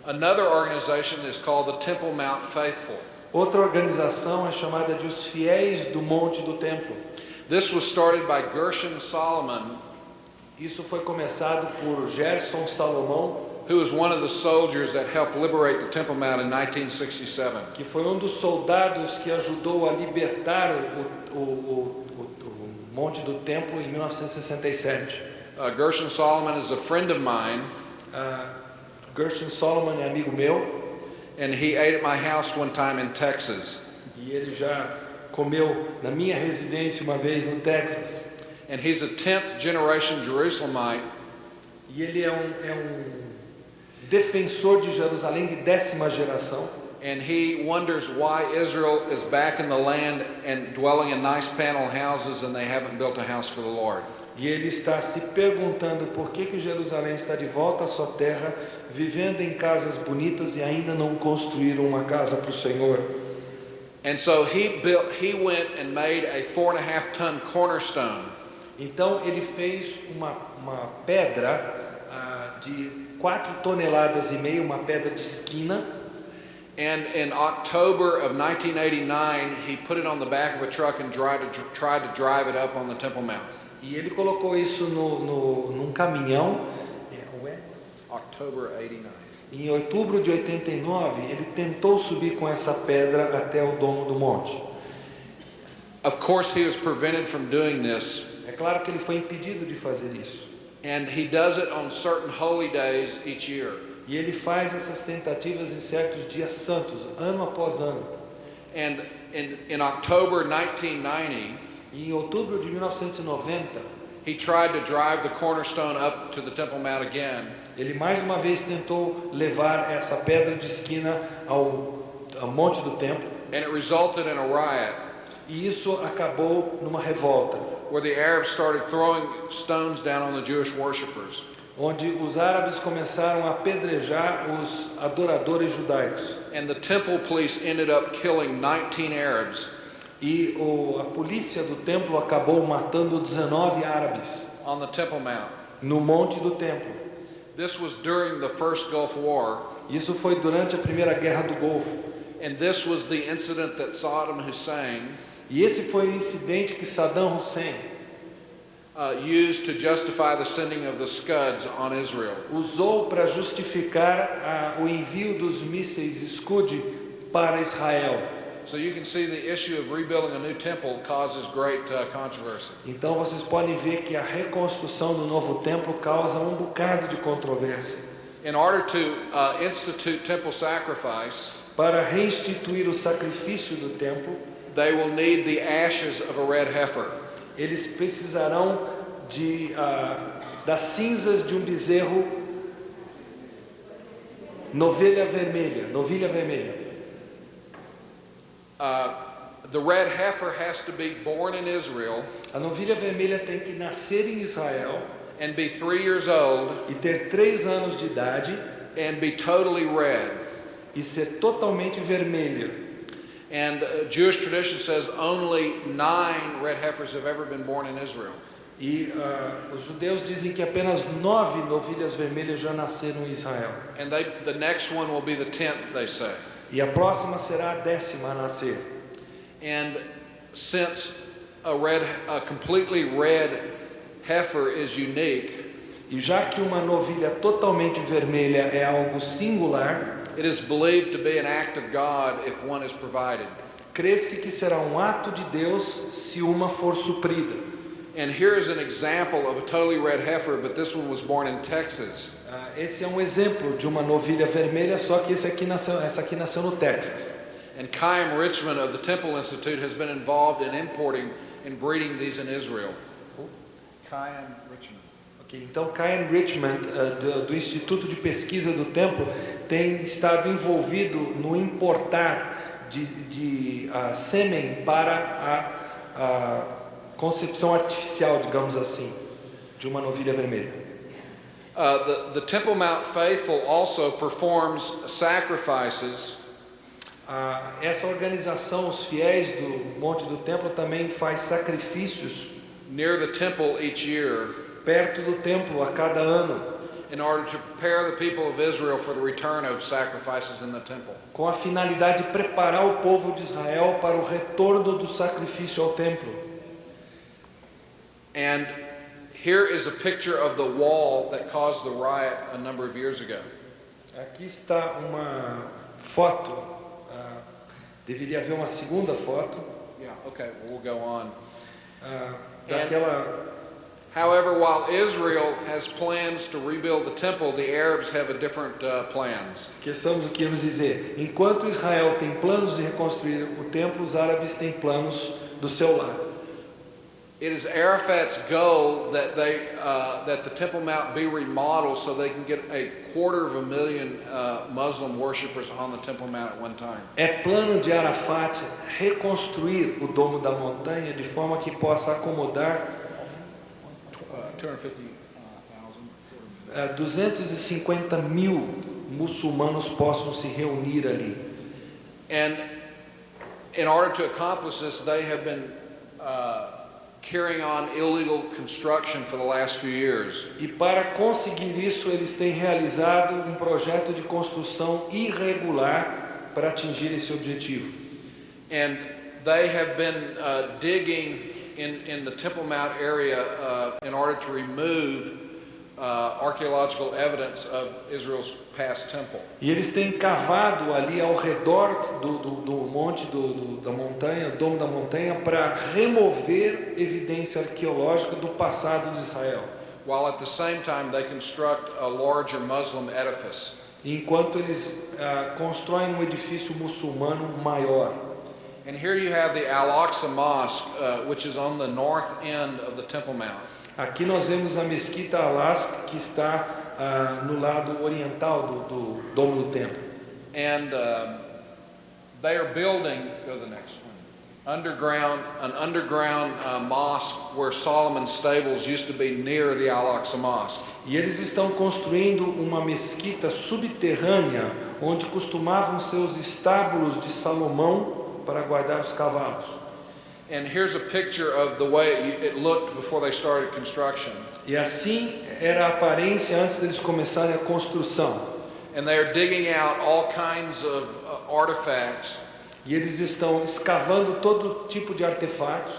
Another organization is called the Temple Mount Faithful. Outra organização é chamada de os Fiéis do Monte do Templo. This was started by Gershon Solomon, Isso foi começado por Gerson Salomão, who was one of the soldiers that helped liberate the Temple Mount in 1967. que foi um dos soldados que ajudou a libertar o Monte do Templo em 1967. Gershon Solomon is a friend of mine, Gershon Solomon é amigo meu and he ate at my house one time in Texas. e ele já comeu na minha residência uma vez no Texas. And he's a 10th generation Jerusalemite, E ele é um defensor de Jerusalém de 10ª geração. and he wonders why Israel is back in the land and dwelling in nice panel houses and they haven't built a house for the Lord. E ele está se perguntando por que Jerusalém está de volta à sua terra, vivendo em casas bonitas e ainda não construíram uma casa para o Senhor. And so he went and made a 4.5-ton cornerstone. Então ele fez uma pedra de 4,5 toneladas, uma pedra de esquina. And in October of 1989, he put it on the back of a truck and tried to drive it up on the Temple Mount. E ele colocou isso num caminhão. October 89. Em outubro de 89, ele tentou subir com essa pedra até o domo do monte. Of course, he was prevented from doing this, É claro que ele foi impedido de fazer isso. and he does it on certain holy days each year. E ele faz essas tentativas em certos dias santos, ano após ano. And in October 1990, E em outubro de 1990, he tried to drive the cornerstone up to the Temple Mount again, ele mais uma vez tentou levar essa pedra de esquina ao monte do templo. and it resulted in a riot E isso acabou numa revolta, where the Arabs started throwing stones down on the Jewish worshipers. onde os árabes começaram a apedrejar os adoradores judaicos. And the temple police ended up killing 19 Arabs E a polícia do templo acabou matando 19 árabes on the Temple Mount. no monte do templo. This was during the First Gulf War, Isso foi durante a Primeira Guerra do Golfo. and this was the incident that Saddam Hussein E esse foi o incidente que Saddam Hussein used to justify the sending of the Scuds on Israel. usou para justificar o envio dos mísseis Scud para Israel. So you can see the issue of rebuilding a new temple causes great controversy. Então vocês podem ver que a reconstrução do novo templo causa um bocado de controvérsia. In order to institute temple sacrifice, Para reinstituir o sacrifício do templo, they will need the ashes of a red heifer. eles precisarão das cinzas de um bezerro, novilha vermelha. The red heifer has to be born in Israel A novilha vermelha tem que nascer em Israel and be 3 years old e ter 3 anos de idade and be totally red. e ser totalmente vermelha. And Jewish tradition says only 9 red heifers have ever been born in Israel. E os judeus dizem que apenas 9 novilhas vermelhas já nasceram em Israel. And the next one will be the 10th, they say. E a próxima será a 10ª a nascer. And since a completely red heifer is unique, E já que uma novilha totalmente vermelha é algo singular, it is believed to be an act of God if one is provided. crê-se que será um ato de Deus se uma for suprida. And here is an example of a totally red heifer, but this one was born in Texas. Esse é um exemplo de uma novilha vermelha, só que essa aqui nasceu no Texas. And Chaim Richmond of the Temple Institute has been involved in importing and breeding these in Israel. Chaim Richmond. Okay, então, Chaim Richmond, do Instituto de Pesquisa do Templo, tem estado envolvido no importar de sêmen para a concepção artificial, digamos assim, de uma novilha vermelha. The Temple Mount Faithful also performs sacrifices Essa organização, os fiéis do Monte do Templo, também faz sacrifícios near the temple each year perto do templo a cada ano, in order to prepare the people of Israel for the return of sacrifices in the temple. com a finalidade de preparar o povo de Israel para o retorno do sacrifício ao templo. And here is a picture of the wall that caused the riot a number of years ago. Aqui está uma foto, deveria haver uma segunda foto, Yeah, okay, we'll go on. daquela. However, while Israel has plans to rebuild the temple, the Arabs have a different plans. Esqueçamos o que íamos dizer. Enquanto Israel tem planos de reconstruir o templo, os árabes têm planos do seu lado. It is Arafat's goal that that the Temple Mount be remodeled so they can get 250,000 Muslim worshippers on the Temple Mount at one time. É plano de Arafat reconstruir o Domo da Montanha de forma que possa acomodar 250 mil muçulmanos possam se reunir ali. And in order to accomplish this, they have been carrying on illegal construction for the last few years. E para conseguir isso, eles têm realizado um projeto de construção irregular para atingir esse objetivo. And they have been digging in the Temple Mount area in order to remove archaeological evidence of Israel's past temple. E eles têm cavado ali ao redor do monte da montanha, do Domo da Montanha, para remover evidência arqueológica do passado de Israel. While at the same time they construct a larger Muslim edifice. Enquanto eles constroem um edifício muçulmano maior. And here you have the Al-Aqsa Mosque, which is on the north end of the Temple Mount. Aqui nós vemos a mesquita Al-Aqsa, que está no lado oriental do Domo do Templo. And they are building, go to the next one, an underground mosque where Solomon's stables used to be near the Al-Aqsa Mosque. E eles estão construindo uma mesquita subterrânea, onde costumavam ser os estábulos de Salomão para guardar os cavalos. And here's a picture of the way it looked before they started construction. E assim era a aparência antes deles começarem a construção. And they are digging out all kinds of artifacts. E eles estão escavando todo tipo de artefatos.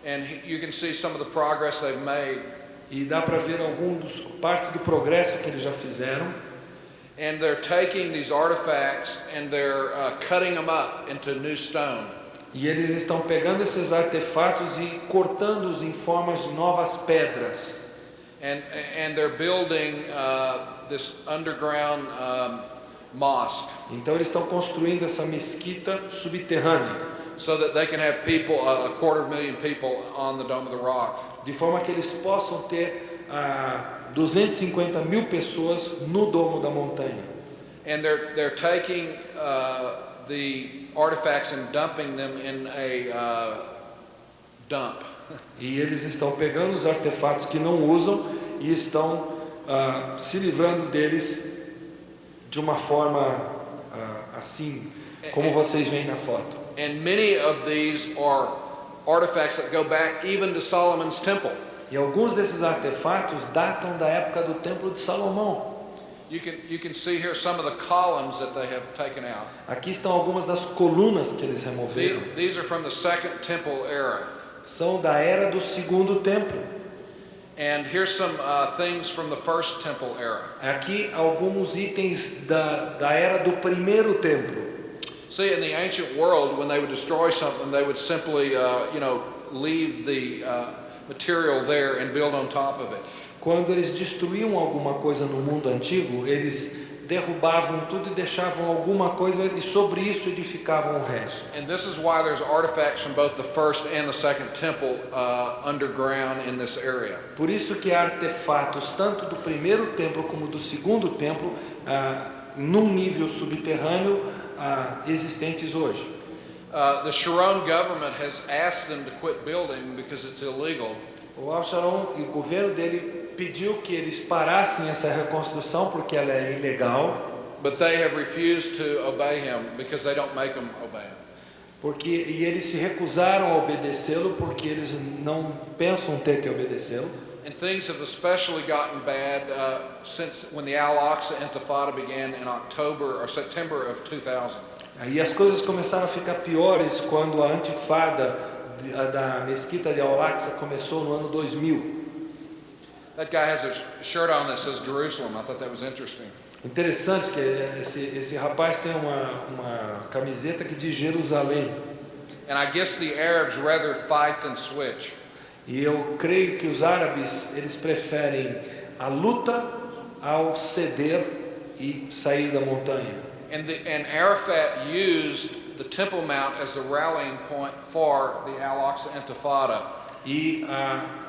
And you can see some of the progress they've made. E dá para ver parte do progresso que eles já fizeram. And they're taking these artifacts and they're cutting them up into new stone. E eles estão pegando esses artefatos e cortando-os em formas de novas pedras. And they're building this underground mosque. Então eles estão construindo essa mesquita subterrânea, So that they can have people, a 250,000 people on the Dome of the Rock. de forma que eles possam ter 250 mil pessoas no domo da montanha. And they're taking the artifacts and dumping them in a dump. E eles estão pegando os artefatos que não usam e estão se livrando deles de uma forma assim, como vocês veem na foto. And many of these are artifacts that go back even to Solomon's temple. E alguns desses artefatos datam da época do Templo de Salomão. You can see here some of the columns that they have taken out. Aqui estão algumas das colunas que eles removeram. These are from the Second Temple era. São da era do segundo templo. And here's some things from the First Temple era. Aqui alguns itens da era do primeiro templo. See, in the ancient world, when they would destroy something, they would simply, leave the material there and build on top of it. Quando eles destruíam alguma coisa no mundo antigo, eles derrubavam tudo e deixavam alguma coisa e sobre isso edificavam o resto. And this is why there's artifacts from both the First and the Second Temple underground in this area. Por isso que há artefatos tanto do primeiro templo como do segundo templo num nível subterrâneo existentes hoje. The Sharon government has asked them to quit building because it's illegal. O Al-Sharon e o governo dele pediu que eles parassem essa reconstrução porque ela é ilegal. But they have refused to obey him because they don't make them obey him. E eles se recusaram a obedecê-lo porque eles não pensam ter que obedecê-lo. And things have especially gotten bad since when the Al-Aqsa Intifada began in October or September of 2000. Aí as coisas começaram a ficar piores quando a intifada da mesquita de Al-Aqsa começou no ano 2000. That guy has a shirt on that says Jerusalem. I thought that was interesting. Interessante que esse rapaz tem uma camiseta que diz Jerusalém. And I guess the Arabs rather fight than switch. E eu creio que os árabes, eles preferem a luta ao ceder e sair da montanha. And Arafat used the Temple Mount as the rallying point for the Al-Aqsa Intifada. E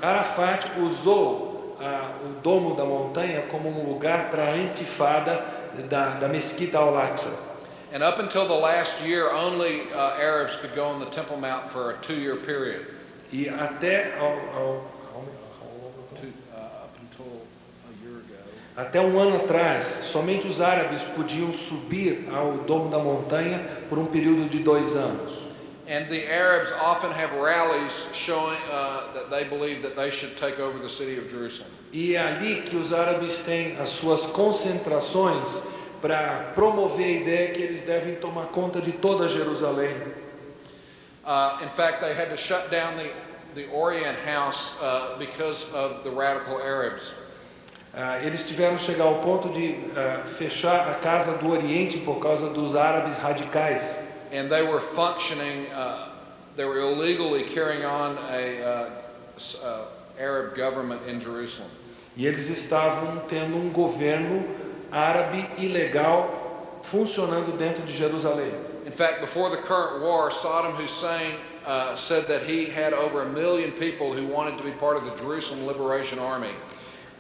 Arafat usou o domo da montanha como um lugar para a intifada da mesquita Al-Aqsa. And up until the last year, only Arabs could go on the Temple Mount for a 2-year period. E até até um ano atrás, somente os árabes podiam subir ao domo da montanha por um período de 2 anos. And the Arabs often have rallies showing that they believe that they should take over the city of Jerusalem. E é ali que os árabes têm as suas concentrações para promover a ideia que eles devem tomar conta de toda Jerusalém. In fact, they had to shut down the Orient House because of the radical Arabs. Eles tiveram que chegar ao ponto de fechar a Casa do Oriente por causa dos árabes radicais. And they were functioning, they were illegally carrying on a Arab government in Jerusalem. E eles estavam tendo um governo árabe ilegal funcionando dentro de Jerusalém. In fact, before the current war, Saddam Hussein said that he had over 1 million people who wanted to be part of the Jerusalem Liberation Army.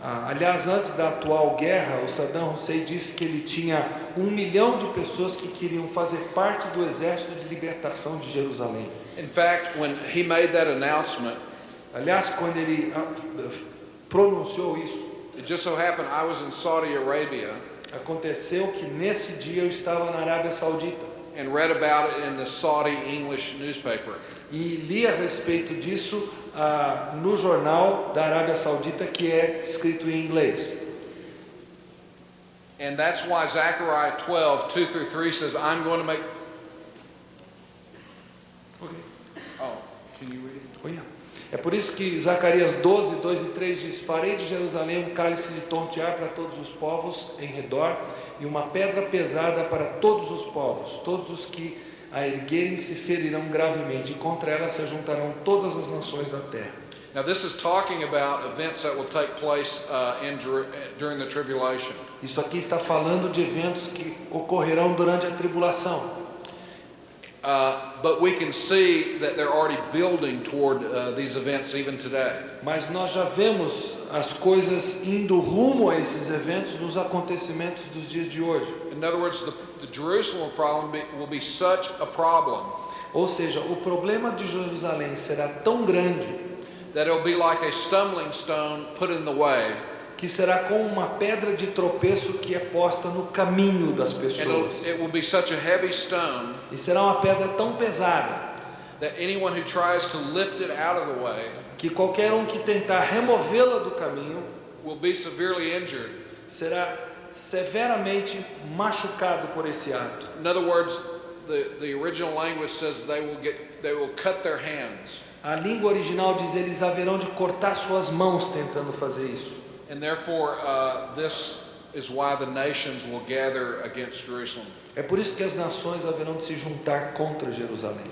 Aliás, antes da atual guerra, o Saddam Hussein disse que ele tinha 1 milhão de pessoas que queriam fazer parte do exército de libertação de Jerusalém. In fact, when he made that announcement, aliás, quando ele pronunciou isso, it just so happened I was in Saudi Arabia. Aconteceu que nesse dia eu estava na Arábia Saudita. And read about it in the Saudi English newspaper. E li a respeito disso no jornal da Arábia Saudita, que é escrito em inglês. And that's why Zechariah 12:2-3 says, I'm going to make... Okay. Oh, can you read it? Oh, yeah. É por isso que Zacarias 12, 2 e 3 diz: farei de Jerusalém um cálice de tontear para todos os povos em redor, e uma pedra pesada para todos os povos. Todos os que a erguerem se ferirão gravemente, e contra ela se juntarão todas as nações da terra. Now this is talking about events that will take place during the tribulation. Isso aqui está falando de eventos que ocorrerão durante a tribulação. But we can see that they're already building toward these events even today. Mas nós já vemos as coisas indo rumo a esses eventos nos acontecimentos dos dias de hoje. In other words, the Jerusalem problem will be such a problem Ou seja, o problema de Jerusalém será tão grande that it'll be like a stumbling stone put in the way. que será como uma pedra de tropeço que é posta no caminho das pessoas. It will be such a heavy stone E será uma pedra tão pesada that anyone who tries to lift it out of the way que qualquer um que tentar removê-la do caminho will be severely injured. será severamente machucado por esse ato. In other words, the original language says they will cut their hands. A língua original diz: eles haverão de cortar suas mãos tentando fazer isso. And therefore, this is why the nations will gather against Jerusalem. É por isso que as nações haverão de se juntar contra Jerusalém.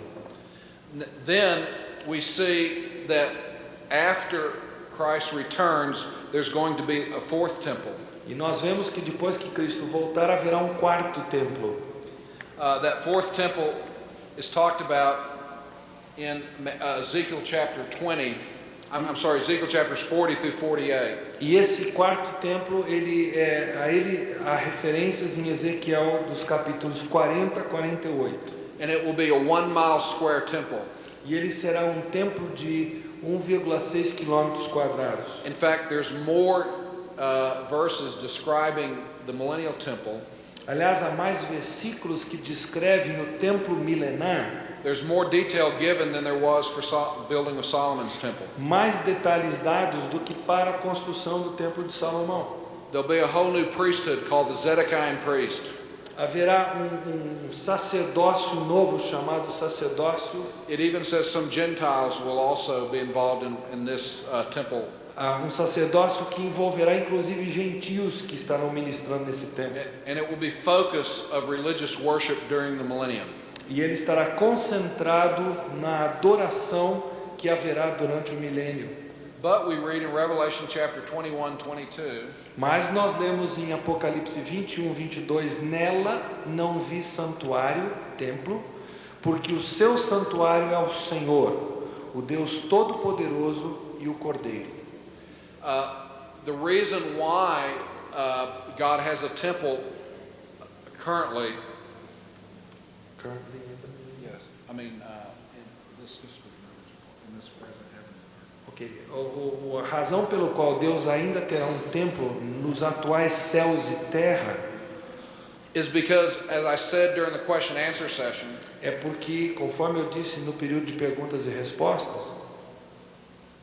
Then we see that after Christ returns, there's going to be a fourth temple. E nós vemos que depois que Cristo voltar, haverá um quarto templo. That fourth temple is talked about in Ezekiel chapter 20. I'm sorry, Ezekiel chapters 40 through 48. E esse quarto templo, há referências em Ezequiel dos capítulos 40 a 48. And it will be a 1 mile square temple. E ele será um templo de 1,6 quilômetros quadrados. In fact, there's more verses describing the millennial temple. Aliás, há mais versículos que descrevem o templo milenar. There's more detail given than there was for building of Solomon's temple. Mais detalhes dados do que para a construção do templo de Salomão. There'll be a whole new priesthood called the Zedekiah priest. Haverá um sacerdócio novo chamado sacerdócio. It even says some Gentiles will also be involved in this temple. Um sacerdócio que envolverá inclusive gentios que estarão ministrando nesse templo. And it will be focus of religious worship during the millennium. E ele estará concentrado na adoração que haverá durante o milênio. But we read in Revelation chapter 21, 22. Mas nós lemos em Apocalipse 21, 22, nela não vi santuário, templo, porque o seu santuário é o Senhor, o Deus Todo-Poderoso e o Cordeiro. The reason why God has a temple currently. Yes, I mean in this history, in this present heaven. Okay. A razão pelo qual Deus ainda terá um templo nos atuais céus e terra is because, as I said during the question and answer session, é porque, conforme eu disse no período de perguntas e respostas,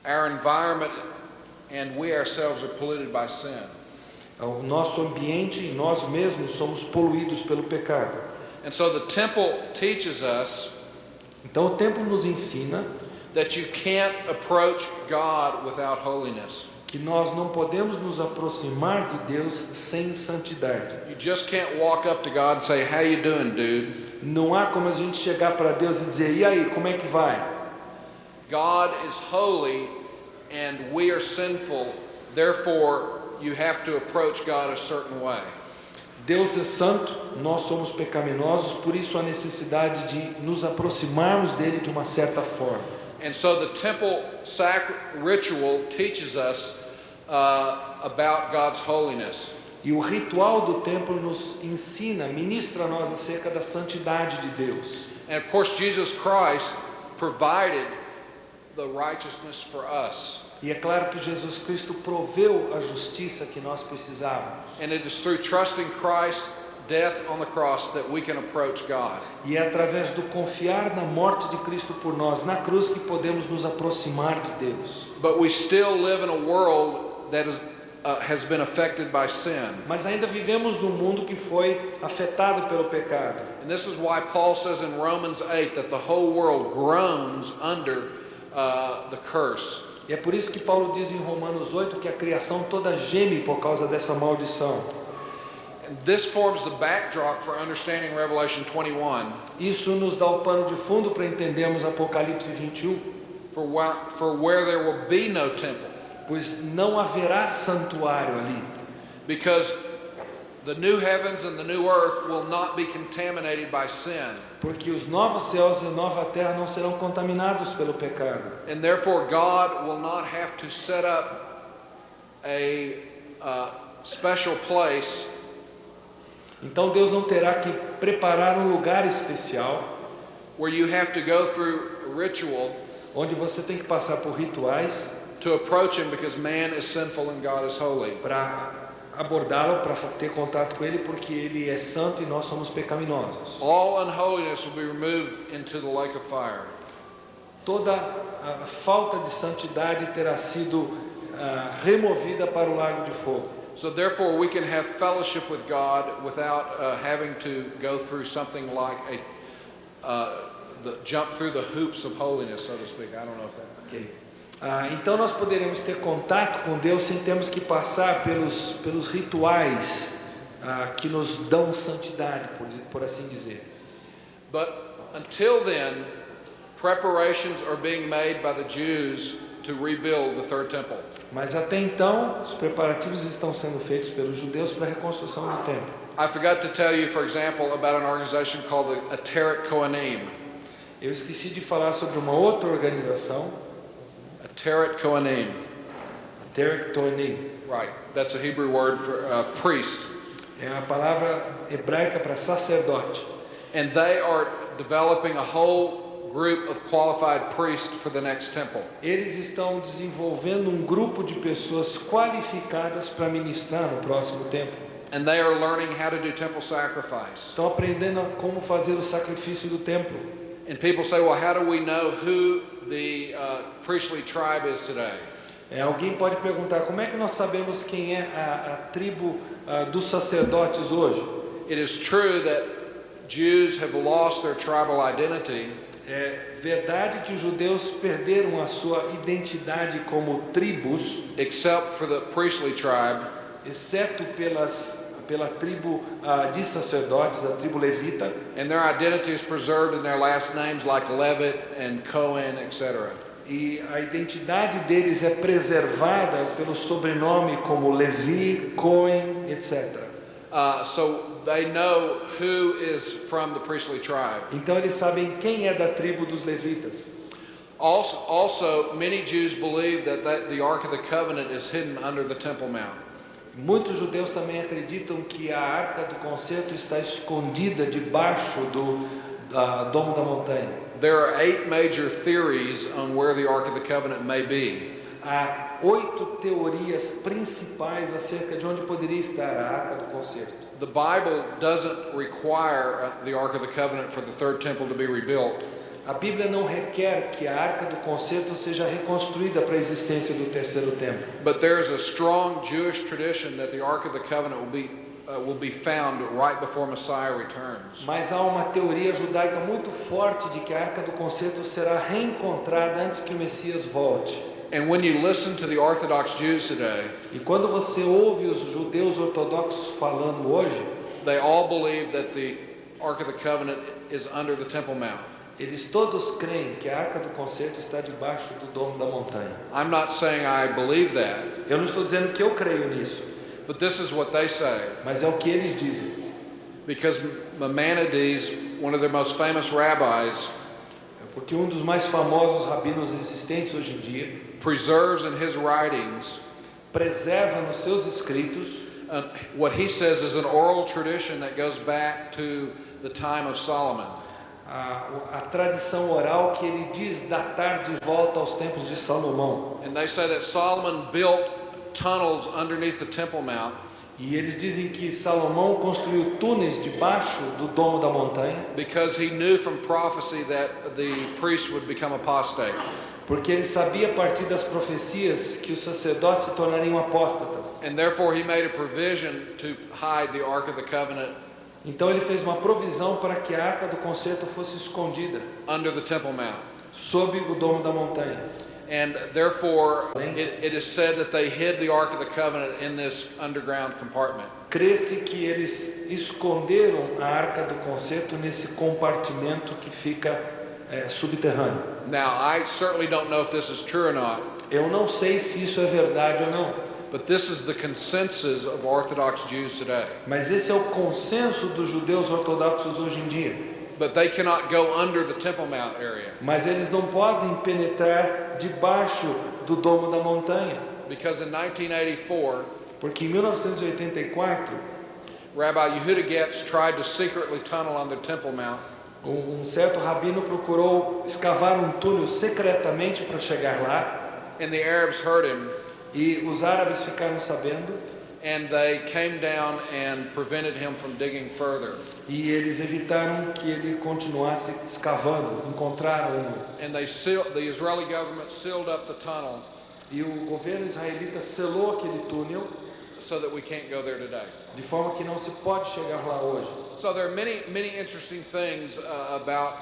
our environment and we ourselves are polluted by sin. O nosso ambiente e nós mesmos somos poluídos pelo pecado. And so the temple teaches us Então o templo nos ensina that you can't approach God without holiness. que nós não podemos nos aproximar de Deus sem santidade. You just can't walk up to God and say, "How you doing, dude?" Não há como a gente chegar para Deus e dizer: e aí, como é que vai? God is holy and we are sinful, therefore you have to approach God a certain way. Deus é santo, nós somos pecaminosos, por isso a necessidade de nos aproximarmos dele de uma certa forma. And so the temple ritual teaches us about God's holiness. E o ritual do templo nos ensina, ministra a nós acerca da santidade de Deus. And of course Jesus Christ provided the righteousness for us. E é claro que Jesus Cristo proveu a justiça que nós precisávamos. And it is through trusting Christ's death on the cross that we can approach God. E é através do confiar na morte de Cristo por nós na cruz que podemos nos aproximar de Deus. But we still live in a world that has been affected by sin. Mas ainda vivemos num mundo que foi afetado pelo pecado. And this is why Paul says in Romans 8 that the whole world groans under the curse. E é por isso que Paulo diz em Romanos 8 que a criação toda geme por causa dessa maldição. And this forms the backdrop for understanding Revelation 21. Isso nos dá o pano de fundo para entendermos Apocalipse 21, For where there will be no temple. pois não haverá santuário ali. Because the new heavens and the new earth will not be contaminated by sin. Porque os novos céus e a nova terra não serão contaminados pelo pecado. And therefore God will not have to set up a special place Então Deus não terá que preparar um lugar especial where you have to go through a ritual onde você tem que passar por rituais to approach him, because man is sinful and God is holy. para abordá-lo, para ter contato com ele, porque ele é santo e nós somos pecaminosos. All unholiness will be removed into the lake of fire. Toda a falta de santidade terá sido removida para o lago de fogo. So therefore we can have fellowship with God without having to go through something like jump through the hoops of holiness, so to speak. I don't know if that. Okay. Então nós poderemos ter contato com Deus sem termos que passar pelos rituais que nos dão santidade, por assim dizer. But until then, preparations are being made by the Jews to rebuild the third temple. Mas até então, os preparativos estão sendo feitos pelos judeus para a reconstrução do templo. I forgot to tell you, for example, about an organization called the Kohanim. Eu esqueci de falar sobre uma outra organização, Kohanim. TERCEIRO. Right, that's a Hebrew word for priest. É a palavra hebraica para sacerdote. And they are developing a whole group of qualified priests for the next temple. Eles estão desenvolvendo um grupo de pessoas qualificadas para ministrar no próximo templo. And they are learning how to do temple sacrifice. Estão aprendendo como fazer o sacrifício do templo. And people say, well, how do we know who the priestly tribe is today? Alguém pode perguntar, como é que nós sabemos quem é a tribo dos sacerdotes hoje? It is true that Jews have lost their tribal identity. É verdade que os judeus perderam a sua identidade como tribos, except for the priestly tribe, exceto pela tribo de sacerdotes, a tribo levita. And their identity is preserved in their last names like Levitt and Cohen, etc. E a identidade deles é preservada pelo sobrenome como Levi, Cohen, etc. So they know who is from the priestly tribe. Então eles sabem quem é da tribo dos levitas. Also, many Jews believe that the Ark of the Covenant is hidden under the Temple Mount. Muitos judeus também acreditam que a Arca do Concerto está escondida debaixo do domo da montanha. There are 8 major theories on where the Ark of the Covenant may be. Há 8 teorias principais acerca de onde poderia estar a Arca do Concerto. The Bible doesn't require the Ark of the Covenant for the third temple to be rebuilt. A Bíblia não requer que a Arca do Concerto seja reconstruída para a existência do terceiro templo. But there is a strong Jewish tradition that the Ark of the Covenant will be found right before Messiah returns. Mas há uma teoria judaica muito forte de que a Arca do Concerto será reencontrada antes que o Messias volte. And when you listen to the Orthodox Jews today, E quando você ouve os judeus ortodoxos falando hoje, they all believe that the Ark of the Covenant is under the Temple Mount. eles todos creem que a Arca do Concerto está debaixo do domo da montanha. I'm not saying I believe that, Eu não estou dizendo que eu creio nisso, but this is what they say. mas é o que eles dizem. Because Maimonides, one of their most famous rabbis, Porque um dos mais famosos rabinos existentes hoje em dia preserves in his writings preserva nos seus escritos what he says is an oral tradition that goes back to the time of Solomon. a tradição oral que ele diz datar de volta aos tempos de Salomão. And they say that Solomon built tunnels underneath the Temple Mount. E eles dizem que Salomão construiu túneis debaixo do domo da montanha, Because he knew from prophecy that the priests would become apostate. porque ele sabia a partir das profecias que os sacerdotes se tornariam apóstatas. And therefore he made a provision to hide the Ark of the Covenant Então ele fez uma provisão para que a Arca do Concerto fosse escondida under the Temple Mount. sob o domo da montanha. And therefore, it is said that they hid the Ark of the Covenant in this underground compartment. Crê-se que eles esconderam a arca do concerto nesse compartimento que fica subterrâneo. Now, I certainly don't know if this is true or not, Eu não sei se isso é verdade ou não, but this is the consensus of Orthodox Jews today. mas esse é o consenso dos judeus ortodoxos hoje em dia. But they cannot go under the Temple Mount area Mas eles não podem penetrar debaixo do domo da montanha, because in 1984, porque em 1984 Rabbi Yehuda Getz tried to secretly tunnel under Temple Mount, um certo rabino procurou escavar um túnel secretamente para chegar lá, and the Arabs heard him, e os árabes ficaram sabendo, and they came down and prevented him from digging further. e eles evitaram que ele continuasse escavando. Encontraram-no, And the Israeli government sealed up the tunnel e o governo israelita selou aquele túnel so that we can't go there today. de forma que não se pode chegar lá hoje. So there are many interesting things about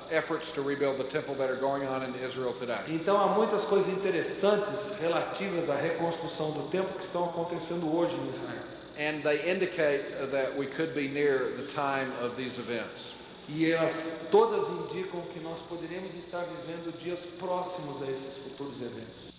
efforts to rebuild the temple that are going on in Israel today. Então há muitas coisas interessantes relativas à reconstrução do templo que estão acontecendo hoje em Israel. And they indicate that we could be near the time of these events. E elas todas indicam que nós poderíamos estar vivendo dias próximos a esses futuros eventos.